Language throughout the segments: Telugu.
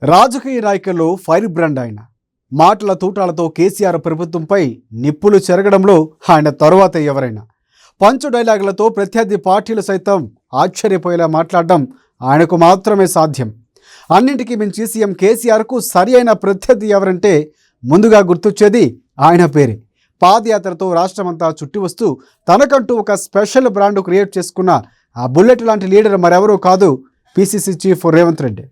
రాజకీయ నాయకుల్లో ఫైర్ బ్రాండ్ ఆయన. మాటల తూటాలతో కేసీఆర్ ప్రభుత్వంపై నిప్పులు చెరగడంలో ఆయన తరువాత ఎవరైనా. పంచు డైలాగులతో ప్రత్యర్థి పార్టీలు సైతం ఆశ్చర్యపోయేలా మాట్లాడడం ఆయనకు మాత్రమే సాధ్యం. అన్నింటికీ మించి సీఎం కేసీఆర్కు సరి అయిన ప్రత్యర్థి ఎవరంటే ముందుగా గుర్తొచ్చేది ఆయన పేరే. పాదయాత్రతో రాష్ట్రమంతా చుట్టి వస్తూ తనకంటూ ఒక స్పెషల్ బ్రాండ్ క్రియేట్ చేసుకున్న ఆ బుల్లెట్ లాంటి లీడర్ మరెవరూ కాదు, పిసిసి చీఫ్ రేవంత్ రెడ్డి.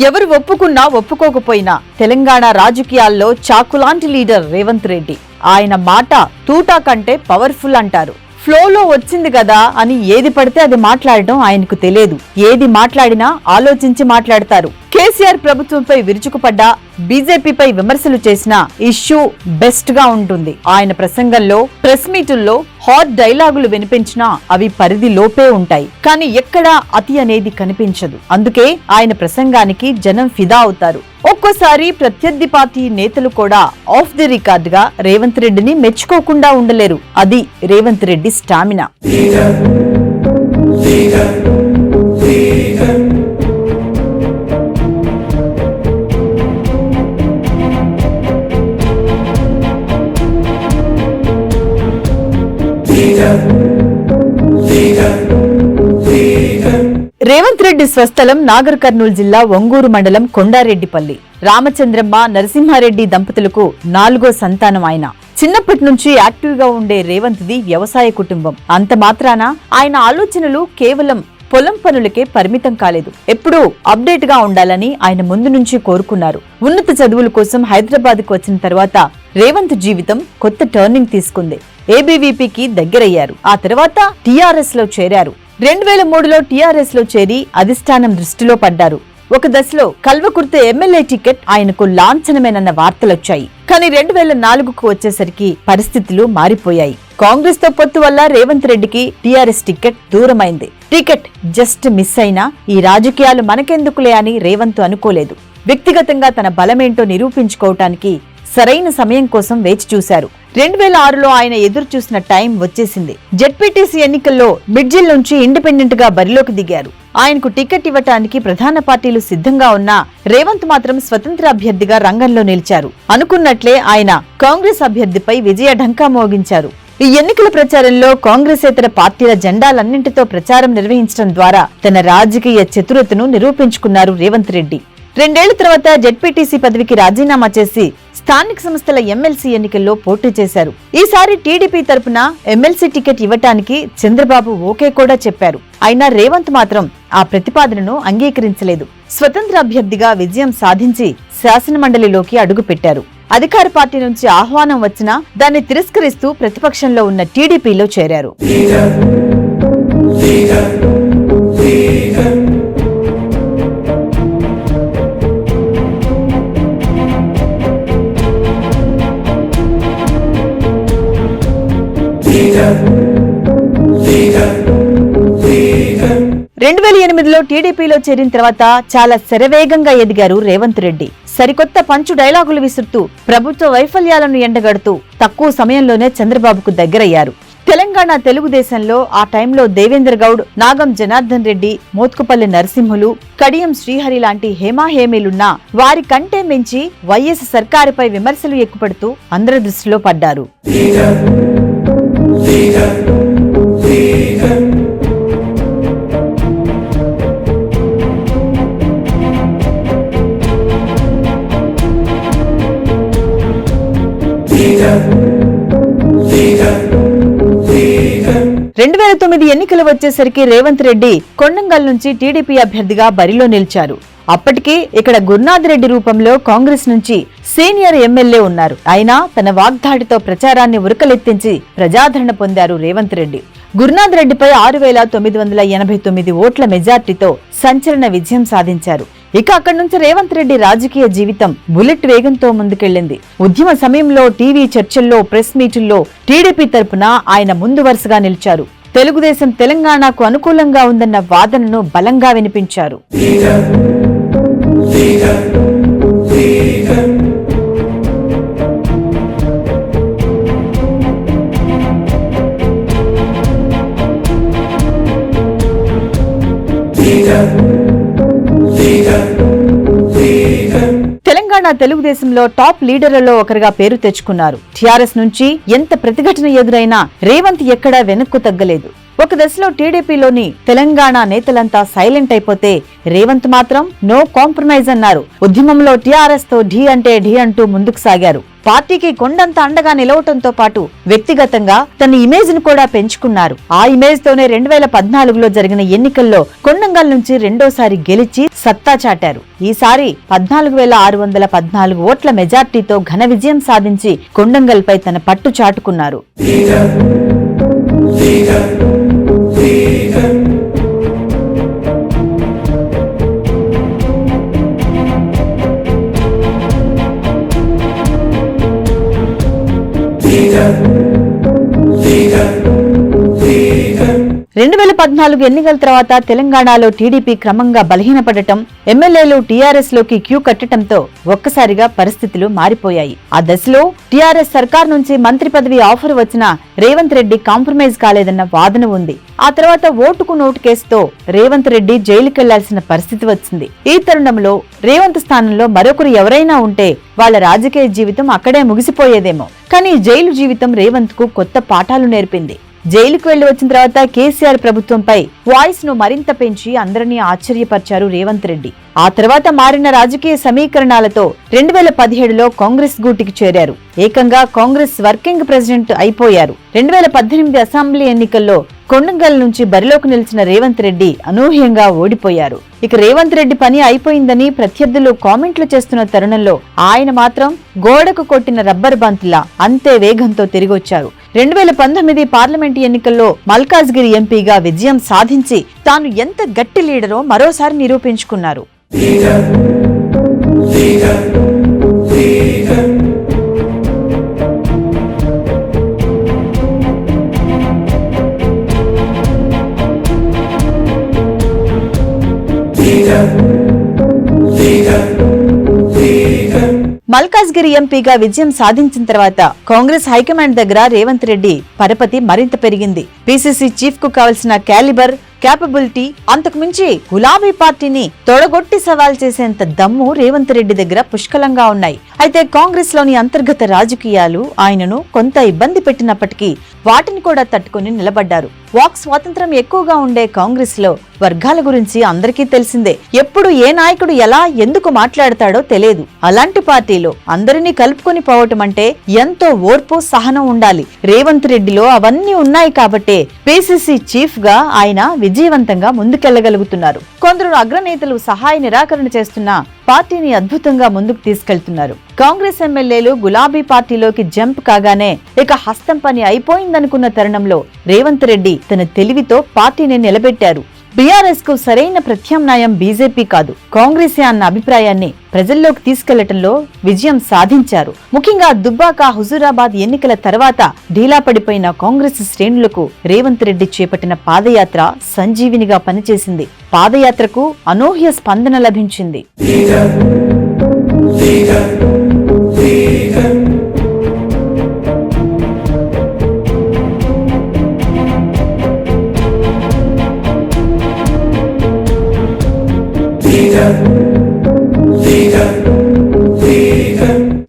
ఎవరు ఒప్పుకున్నా ఒప్పుకోకపోయినా తెలంగాణ రాజకీయాల్లో చాకులాంటి లీడర్ రేవంత్ రెడ్డి. ఆయన మాట తూటా కంటే పవర్ఫుల్ అంటారు. ఫ్లోలో వచ్చింది కదా అని ఏది పడితే అది మాట్లాడడం ఆయనకు తెలియదు. ఏది మాట్లాడినా ఆలోచించి మాట్లాడతారు. కేసీఆర్ ప్రభుత్వంపై విరుచుకుపడ్డా, బీజేపీపై విమర్శలు చేసినా ఇష్యూ బెస్ట్ గా ఉంటుంది. ఆయన ప్రసంగంలో, ప్రెస్ మీటుల్లో హాట్ డైలాగులు వినిపించినా అవి పరిధి లోపే ఉంటాయి. కానీ ఎక్కడా అతి అనేది కనిపించదు. అందుకే ఆయన ప్రసంగానికి జనం ఫిదా అవుతారు. ఒక్కోసారి ప్రత్యర్థి పార్టీ నేతలు కూడా ఆఫ్ ది రికార్డ్ గా రేవంత్ రెడ్డిని మెచ్చుకోకుండా ఉండలేరు. అది రేవంత్ రెడ్డి స్టామినా. రేవంత్ రెడ్డి స్వస్థలం నాగర్ కర్నూలు జిల్లా ఒంగూరు మండలం కొండారెడ్డిపల్లి. రామచంద్రమ్మ, నరసింహారెడ్డి దంపతులకు 4వ సంతానం ఆయన. చిన్నప్పటి నుంచి యాక్టివ్ గా ఉండే రేవంత్ది వ్యవసాయ కుటుంబం. అంత మాత్రాన ఆయన ఆలోచనలు కేవలం పొలం పనులకే పరిమితం కాలేదు. ఎప్పుడూ అప్డేట్ గా ఉండాలని ఆయన ముందు నుంచి కోరుకున్నారు. ఉన్నత చదువుల కోసం హైదరాబాద్ కు వచ్చిన తర్వాత రేవంత్ జీవితం కొత్త టర్నింగ్ తీసుకుంది. ఏబీవీపీకి దగ్గరయ్యారు. ఆ తర్వాత టీఆర్ఎస్ లో చేరారు. 2003లో టీఆర్ఎస్ లో చేరి అధిష్టానం దృష్టిలో పడ్డారు. ఒక దశలో కల్వకుర్తి ఎమ్మెల్యే టికెట్ ఆయనకు లాంఛనమేనన్న వార్తలొచ్చాయి. కానీ 2004కు వచ్చేసరికి పరిస్థితులు మారిపోయాయి. కాంగ్రెస్ తో పొత్తు వల్ల రేవంత్ రెడ్డికి టీఆర్ఎస్ టికెట్ దూరమైంది. టికెట్ జస్ట్ మిస్ అయినా ఈ రాజకీయాలు మనకెందుకులే అని రేవంత్ అనుకోలేదు. వ్యక్తిగతంగా తన బలమేంటో నిరూపించుకోవటానికి సరైన సమయం కోసం వేచి చూశారు. 2006లో ఆయన ఎదురు చూసిన టైం వచ్చేసింది. జెడ్పీటీసీ ఎన్నికల్లో మిడ్జిల్ నుంచి ఇండిపెండెంట్ గా బరిలోకి దిగారు. ఆయనకు టికెట్ ఇవ్వటానికి ప్రధాన పార్టీలు సిద్ధంగా ఉన్నా రేవంత్ మాత్రం స్వతంత్ర అభ్యర్థిగా రంగంలో నిలిచారు. అనుకున్నట్లే ఆయన కాంగ్రెస్ అభ్యర్థిపై విజయ ఢంకా మోగించారు. ఈ ఎన్నికల ప్రచారంలో కాంగ్రెసేతర పార్టీల జెండాలన్నింటితో ప్రచారం నిర్వహించడం ద్వారా తన రాజకీయ చతురతను నిరూపించుకున్నారు రేవంత్ రెడ్డి. 2 ఏళ్ల తర్వాత జెడ్పీటీసీ పదవికి రాజీనామా చేసి స్థానిక సంస్థల ఎమ్మెల్సీ ఎన్నికల్లో పోటీ చేశారు. ఈసారి టీడీపీ తరపున ఎమ్మెల్సీ టికెట్ ఇవ్వటానికి చంద్రబాబు ఓకే కూడా చెప్పారు. అయినా రేవంత్ మాత్రం ఆ ప్రతిపాదనను అంగీకరించలేదు. స్వతంత్ర అభ్యర్థిగా విజయం సాధించి శాసనమండలిలోకి అడుగుపెట్టారు. అధికార పార్టీ నుంచి ఆహ్వానం వచ్చినా దాన్ని తిరస్కరిస్తూ ప్రతిపక్షంలో ఉన్న టీడీపీలో చేరారు. రెండు 2008లో టీడీపీలో చేరిన తర్వాత చాలా శరవేగంగా ఎదిగారు రేవంత్ రెడ్డి. సరికొత్త పంచు డైలాగులు విసురుతూ ప్రభుత్వ వైఫల్యాలను ఎండగడుతూ తక్కువ సమయంలోనే చంద్రబాబుకు దగ్గరయ్యారు. తెలంగాణ తెలుగుదేశంలో ఆ టైంలో దేవేంద్ర గౌడ్, నాగం జనార్దన్ రెడ్డి, మోత్కుపల్లి నరసింహులు, కడియం శ్రీహరి లాంటి హేమాహేమీలున్నా వారి కంటే మించి వైఎస్ సర్కారుపై విమర్శలు ఎక్కుపడుతూ అందరి దృష్టిలో పడ్డారు. రెండు 2009 ఎన్నికలు వచ్చేసరికి రేవంత్ రెడ్డి కొండంగల్ నుంచి టీడీపీ అభ్యర్థిగా బరిలో నిలిచారు. అప్పటికే ఇక్కడ గురునాథ్ రెడ్డి రూపంలో కాంగ్రెస్ నుంచి సీనియర్ ఎమ్మెల్యే ఉన్నారు. అయినా తన వాగ్దాడితో ప్రచారాన్ని ఉరకలెత్తించి ప్రజాదరణ పొందారు రేవంత్ రెడ్డి. గురునాథ్ రెడ్డిపై 6,989 ఓట్ల మెజార్టీతో సంచలన విజయం సాధించారు. ఇక అక్కడి నుంచి రేవంత్ రెడ్డి రాజకీయ జీవితం బుల్లెట్ వేగంతో ముందుకెళ్లింది. ఉద్యమ సమయంలో టీవీ చర్చల్లో, ప్రెస్ మీటుల్లో టీడీపీ తరపున ఆయన ముందు వరుసగా నిలిచారు. తెలుగుదేశం తెలంగాణకు అనుకూలంగా ఉందన్న వాదనను బలంగా వినిపించారు. తెలంగాణ తెలుగుదేశంలో టాప్ లీడర్లలో ఒకరిగా పేరు తెచ్చుకున్నారు. టీఆర్ఎస్ నుంచి ఎంత ప్రతిఘటన ఎదురైనా రేవంత్ ఎక్కడా వెనక్కు తగ్గలేదు. ఒక దశలో టీడీపీలోని తెలంగాణ నేతలంతా సైలెంట్ అయిపోతే రేవంత్ మాత్రం నో కాంప్రమైజ్ అన్నారు. ఉద్యమంలో టీఆర్ఎస్ తో ఢీ అంటే ఢీ అంటూ ముందుకు సాగారు. పార్టీకి కొండంత అండగా నిలవటంతో పాటు వ్యక్తిగతంగా తన ఇమేజ్ ను కూడా పెంచుకున్నారు. ఆ ఇమేజ్ తోనే 2014లో జరిగిన ఎన్నికల్లో కొన్నంగల్ నుంచి రెండోసారి గెలిచి సత్తా చాటారు. ఈసారి 14,614 ఓట్ల మెజార్టీతో ఘన విజయం సాధించి కొన్నంగల్ పై తన పట్టు చాటుకున్నారు. రెండు 2014 ఎన్నికల తర్వాత తెలంగాణలో టీడీపీ క్రమంగా బలహీనపడటం, ఎమ్మెల్యేలు టీఆర్ఎస్ లోకి క్యూ కట్టడంతో ఒక్కసారిగా పరిస్థితులు మారిపోయాయి. ఆ దశలో టీఆర్ఎస్ సర్కార్ నుంచి మంత్రి పదవి ఆఫర్ వచ్చినా రేవంత్ రెడ్డి కాంప్రమైజ్ కాలేదన్న వాదన ఉంది. ఆ తర్వాత ఓటుకు నోటు కేసుతో రేవంత్ రెడ్డి జైలుకెళ్లాల్సిన పరిస్థితి వచ్చింది. ఈ తరుణంలో రేవంత్ స్థానంలో మరొకరు ఎవరైనా ఉంటే వాళ్ల రాజకీయ జీవితం అక్కడే ముగిసిపోయేదేమో. కానీ జైలు జీవితం రేవంత్ కు కొత్త పాఠాలు నేర్పింది. జైలుకు వెళ్లి వచ్చిన తర్వాత కేసీఆర్ ప్రభుత్వంపై వాయిస్ ను మరింత పెంచి అందరినీ ఆశ్చర్యపరిచారు రేవంత్ రెడ్డి. ఆ తర్వాత మారిన రాజకీయ సమీకరణాలతో 2017లో కాంగ్రెస్ గూటికి చేరారు. ఏకంగా కాంగ్రెస్ వర్కింగ్ ప్రెసిడెంట్ అయిపోయారు. 2018 అసెంబ్లీ ఎన్నికల్లో కొన్నంగల్ నుంచి బరిలోకి నిలిచిన రేవంత్ రెడ్డి అనూహ్యంగా ఓడిపోయారు. ఇక రేవంత్ రెడ్డి పని అయిపోయిందని ప్రత్యర్థులు కామెంట్లు చేస్తున్న తరుణంలో ఆయన మాత్రం గోడకు కొట్టిన రబ్బర్ బంతిలా అంతే వేగంతో తిరిగొచ్చారు. 2019 పార్లమెంటు ఎన్నికల్లో మల్కాజ్గిరి ఎంపీగా విజయం సాధించి తాను ఎంత గట్టి లీడరో మరోసారి నిరూపించుకున్నారు. మల్కాజ్గిరి ఎంపీగా విజయం సాధించిన తర్వాత కాంగ్రెస్ హైకమాండ్ దగ్గర రేవంత్ రెడ్డి పరపతి మరింత పెరిగింది. పీసీసీ చీఫ్ కు కావలసిన క్యాలిబర్, క్యాపబిలిటీ, అంతకు మించి గులాబీ పార్టీని తొడగొట్టి సవాల్ చేసేంత దమ్ము రేవంత్ రెడ్డి దగ్గర పుష్కలంగా ఉన్నాయి. అయితే కాంగ్రెస్ లోని అంతర్గత రాజకీయాలు ఆయనను కొంత ఇబ్బంది పెట్టినప్పటికీ వాటిని కూడా తట్టుకుని నిలబడ్డారు. వాక్ స్వాతంత్రం ఎక్కువగా ఉండే కాంగ్రెస్ లో వర్గాల గురించి అందరికీ తెలిసిందే. ఎప్పుడు ఏ నాయకుడు ఎలా ఎందుకు మాట్లాడతాడో తెలియదు. అలాంటి పార్టీలో అందరినీ కలుపుకొని పోవటం అంటే ఎంతో ఓర్పు, సహనం ఉండాలి. రేవంత్ రెడ్డిలో అవన్నీ ఉన్నాయి కాబట్టే పీసీసీ చీఫ్ గా ఆయన విజయవంతంగా ముందుకెళ్లగలుగుతున్నారు. కొందరు అగ్రనేతలు సహాయ నిరాకరణ చేస్తున్నా పార్టీని అద్భుతంగా ముందుకు తీసుకెళ్తున్నారు. కాంగ్రెస్ ఎమ్మెల్యేలు గులాబీ పార్టీలోకి జంప్ కాగానే ఇక హస్తం పని అయిపోయిందనుకున్న తరుణంలో రేవంత్ రెడ్డి తన తెలివితో పార్టీని నిలబెట్టారు. బీఆర్ఎస్ కు సరైన ప్రత్యామ్నాయం బీజేపీ కాదు, కాంగ్రెసే అన్న అభిప్రాయాన్ని ప్రజల్లోకి తీసుకెళ్లటంలో విజయం సాధించారు. ముఖ్యంగా దుబ్బాక, హుజూరాబాద్ ఎన్నికల తర్వాత ఢీలా పడిపోయిన కాంగ్రెస్ శ్రేణులకు రేవంత్ రెడ్డి చేపట్టిన పాదయాత్ర సంజీవినిగా పనిచేసింది. పాదయాత్రకు అనూహ్య స్పందన లభించింది.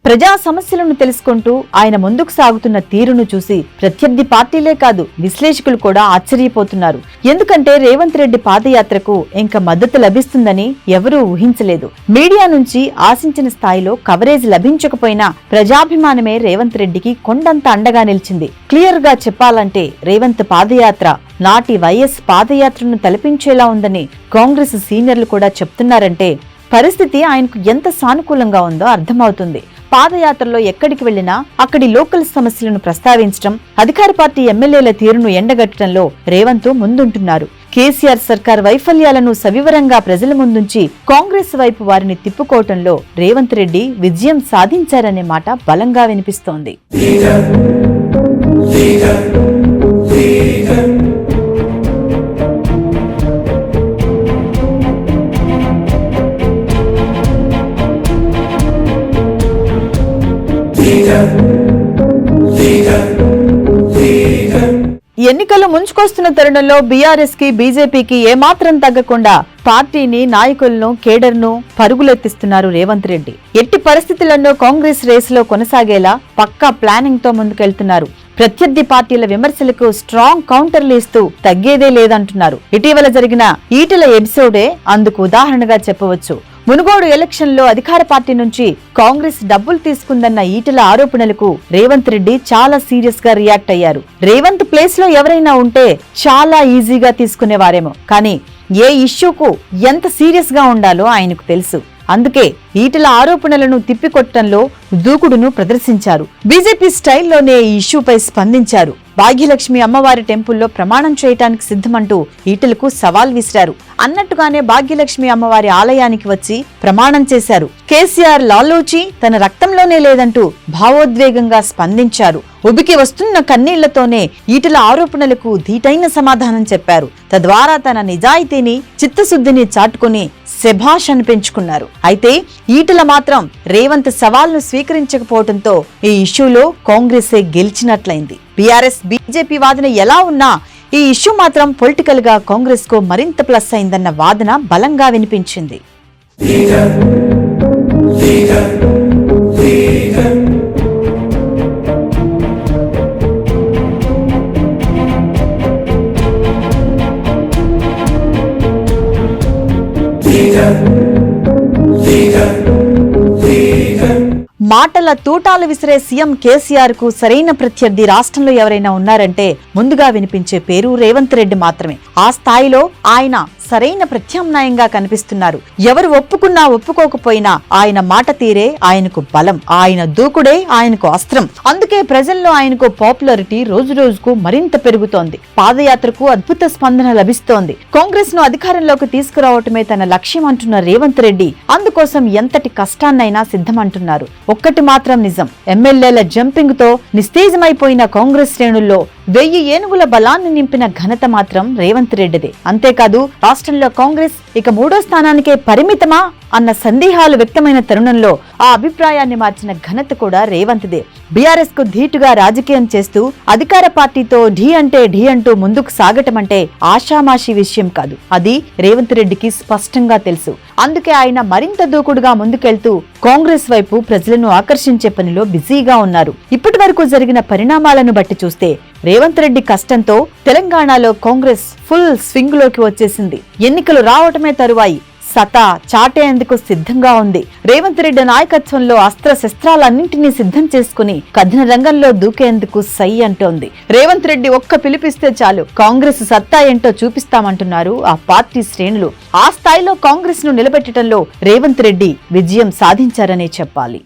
ప్రజా సమస్యలను తెలుసుకుంటూ ఆయన ముందుకు సాగుతున్న తీరును చూసి ప్రత్యర్థి పార్టీలే కాదు విశ్లేషకులు కూడా ఆశ్చర్యపోతున్నారు. ఎందుకంటే రేవంత్ రెడ్డి పాదయాత్రకు ఇంకా మద్దతు లభిస్తుందని ఎవరూ ఊహించలేదు. మీడియా నుంచి ఆశించిన స్థాయిలో కవరేజ్ లభించకపోయినా ప్రజాభిమానమే రేవంత్ రెడ్డికి కొండంత అండగా నిలిచింది. క్లియర్ గా చెప్పాలంటే రేవంత్ పాదయాత్ర నాటి వైఎస్ పాదయాత్రను తలపించేలా ఉందని కాంగ్రెస్ సీనియర్లు కూడా చెప్తున్నారంటే పరిస్థితి ఆయనకు ఎంత సానుకూలంగా ఉందో అర్థమవుతుంది. పాదయాత్రలో ఎక్కడికి వెళ్లినా అక్కడి లోకల్ సమస్యలను ప్రస్తావించడం, అధికార పార్టీ ఎమ్మెల్యేల తీరును ఎండగట్టడంలో రేవంత్ ముందుంటున్నారు. కేసీఆర్ సర్కార్ వైఫల్యాలను సవివరంగా ప్రజల ముందుంచి కాంగ్రెస్ వైపు వారిని తిప్పుకోవటంలో రేవంత్ రెడ్డి విజయం సాధించారనే మాట బలంగా వినిపిస్తోంది. పుట్టుకొస్తున్న తరుణంలో బీఆర్ఎస్ కి బీజేపీకి ఏమాత్రం తగ్గకుండా పార్టీని, నాయకులను, కేడర్ను పరుగులెత్తిస్తున్నారు రేవంత్ రెడ్డి. ఎట్టి పరిస్థితులను కాంగ్రెస్ రేసులో కొనసాగేలా పక్కా ప్లానింగ్ తో ముందుకెళ్తున్నారు. ప్రత్యర్థి పార్టీల విమర్శలకు స్ట్రాంగ్ కౌంటర్లు ఇస్తూ తగ్గేదే లేదంటున్నారు. ఇటీవల జరిగిన ఈటెల ఎపిసోడే అందుకు ఉదాహరణగా చెప్పవచ్చు. మునుగోడు ఎలక్షన్ లో అధికార పార్టీ నుంచి కాంగ్రెస్ డబ్బులు తీసుకుందన్న ఈటెల ఆరోపణలకు రేవంత్ రెడ్డి చాలా సీరియస్ గా రియాక్ట్ అయ్యారు. రేవంత్ ప్లేస్ లో ఎవరైనా ఉంటే చాలా ఈజీగా తీసుకునేవారేమో, కానీ ఏ ఇష్యూకు ఎంత సీరియస్ గా ఉండాలో ఆయనకు తెలుసు. అందుకే ఈటెల ఆరోపణలను తిప్పికొట్టడంలో దూకుడును ప్రదర్శించారు. బీజేపీ స్టైల్లోనే ఈ ఇష్యూపై స్పందించారు. భాగ్యలక్ష్మి అమ్మవారి టెంపుల్లో ప్రమాణం చేయటానికి సిద్ధమంటూ ఈటెలకు సవాల్ విసిరారు. అన్నట్టుగానే భాగ్యలక్ష్మి అమ్మవారి ఆలయానికి వచ్చి ప్రమాణం చేశారు. కేసీఆర్ లాలూచి తన రక్తంలోనే లేదంటూ భావోద్వేగంగా స్పందించారు. ఉబికి వస్తున్న కన్నీళ్లతోనే ఈటెల ఆరోపణలకు ధీటైన సమాధానం చెప్పారు. తద్వారా తన నిజాయితీని, చిత్తశుద్ధిని చాటుకుని శభాష్ అనిపించుకున్నారు. అయితే ఈటెల మాత్రం రేవంత్ సవాల్ను స్వీకరించకపోవడంతో ఈ ఇష్యూలో కాంగ్రెసే గెలిచినట్లయింది. బీఆర్ఎస్, బీజేపీ వాదన ఎలా ఉన్నా ఈ ఇష్యూ మాత్రం పొలిటికల్ గా కాంగ్రెస్ కు మరింత ప్లస్ అయిందన్న వాదన బలంగా వినిపించింది. మాటల తూటాలు విసిరే సీఎం కేసీఆర్ కు సరైన ప్రత్యర్థి రాష్ట్రంలో ఎవరైనా ఉన్నారంటే ముందుగా వినిపించే పేరు రేవంత్ రెడ్డి మాత్రమే. ఆ స్థాయిలో ఆయన సరైన ప్రత్యామ్నాయంగా కనిపిస్తున్నారు. ఎవరు ఒప్పుకున్నా ఒప్పుకోకపోయినా ఆయన మాట తీరే ఆయనకు బలం, ఆయన దూకుడే ఆయనకు అస్త్రం. అందుకే ప్రజల్లో ఆయనకు పాపులారిటీ రోజు రోజుకు మరింత పెరుగుతోంది. పాదయాత్రకు అద్భుత స్పందన లభిస్తోంది. కాంగ్రెస్ ను అధికారంలోకి తీసుకురావటమే తన లక్ష్యం అంటున్న రేవంత్ రెడ్డి అందుకోసం ఎంతటి కష్టాన్నైనా సిద్ధమంటున్నారు. ఒక్కటి మాత్రం నిజం, ఎమ్మెల్యేల జంపింగ్ తో నిస్తేజమైపోయిన కాంగ్రెస్ శ్రేణుల్లో 1000 ఏనుగుల బలాన్ని నింపిన ఘనత మాత్రం రేవంత్ రెడ్డిదే. అంతేకాదు రాష్ట్రంలో కాంగ్రెస్ ఇక 3వ స్థానానికే పరిమితమా అన్న సందేహాలు వ్యక్తమైన తరుణంలో ఆ అభిప్రాయాన్ని మార్చిన ఘనత కూడా రేవంత్దే. బీఆర్ఎస్ కు ధీటుగా రాజకీయం చేస్తూ అధికార పార్టీతో ఢీ అంటూ ముందుకు సాగటమంటే ఆషామాషి విషయం కాదు. అది రేవంత్ రెడ్డికి స్పష్టంగా తెలుసు. అందుకే ఆయన మరింత దూకుడుగా ముందుకెళ్తూ కాంగ్రెస్ వైపు ప్రజలను ఆకర్షించే పనిలో బిజీగా ఉన్నారు. ఇప్పటి వరకు జరిగిన పరిణామాలను బట్టి చూస్తే రేవంత్ రెడ్డి కష్టంతో తెలంగాణలో కాంగ్రెస్ ఫుల్ స్వింగ్ లోకి వచ్చేసింది. ఎన్నికలు రావటమే తరువాయి సతా చాటేందుకు సిద్ధంగా ఉంది. రేవంత్ రెడ్డి నాయకత్వంలో అస్త్ర శస్త్రాలన్నింటినీ సిద్ధం చేసుకుని కథన రంగంలో దూకేందుకు సై అంటోంది. రేవంత్ రెడ్డి ఒక్క పిలిపిస్తే చాలు కాంగ్రెస్ సత్తా ఏంటో చూపిస్తామంటున్నారు ఆ పార్టీ శ్రేణులు. ఆ స్థాయిలో కాంగ్రెస్ ను నిలబెట్టడంలో రేవంత్ రెడ్డి విజయం సాధించారనే చెప్పాలి.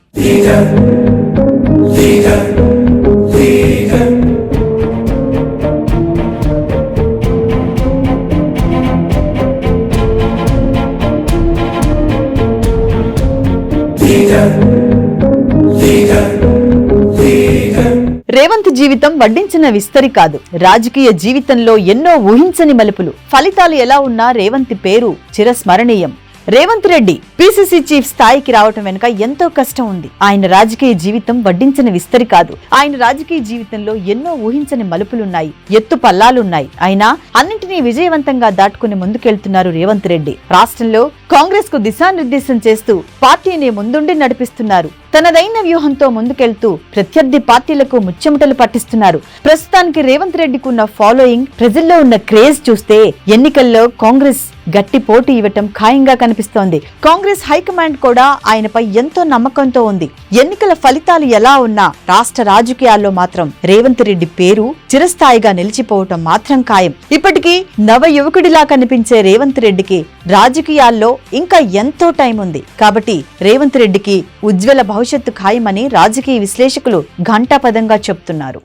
రేవంత్ జీవితం వడ్డించిన విస్తరి కాదు. రాజకీయ జీవితంలో ఎన్నో ఊహించని మలుపులు. ఫలితాలు ఎలా ఉన్నా రేవంత్ పేరు చిరస్మరణీయం. రేవంత్ రెడ్డి పీసీసీ చీఫ్ స్థాయికి రావటం వెనుక ఎంతో కష్టం ఉంది. ఆయన రాజకీయ జీవితం వడ్డించిన విస్తరి కాదు. ఆయన రాజకీయ జీవితంలో ఎన్నో ఊహించని మలుపులున్నాయి, ఎత్తు పల్లాలున్నాయి. అయినా అన్నింటినీ విజయవంతంగా దాటుకుని ముందుకెళ్తున్నారు రేవంత్ రెడ్డి. రాష్ట్రంలో కాంగ్రెస్ కు దిశానిర్దేశం చేస్తూ పార్టీని ముందుండి నడిపిస్తున్నారు. తనదైన వ్యూహంతో ముందుకెళ్తూ ప్రత్యర్థి పార్టీలకు ముచ్చెమటలు పట్టిస్తున్నారు. ప్రస్తుతానికి రేవంత్ రెడ్డికి ఉన్న ఫాలోయింగ్, ప్రజల్లో ఉన్న క్రేజ్ చూస్తే ఎన్నికల్లో కాంగ్రెస్ గట్టి పోటీ ఇవ్వటం ఖాయంగా కనిపిస్తోంది. కాంగ్రెస్ హైకమాండ్ కూడా ఆయనపై ఎంతో నమ్మకంతో ఉంది. ఎన్నికల ఫలితాలు ఎలా ఉన్నా రాష్ట్ర రాజకీయాల్లో మాత్రం రేవంత్ రెడ్డి పేరు చిరస్థాయిగా నిలిచిపోవటం మాత్రం ఖాయం. ఇప్పటికీ నవ యువకుడిలా కనిపించే రేవంత్ రెడ్డికి రాజకీయాల్లో ఇంకా ఎంతో టైం ఉంది. కాబట్టి రేవంత్ రెడ్డికి ఉజ్వల భవిష్యత్తు ఖాయమని రాజకీయ విశ్లేషకులు ఘంటాపదంగా చెప్తున్నారు.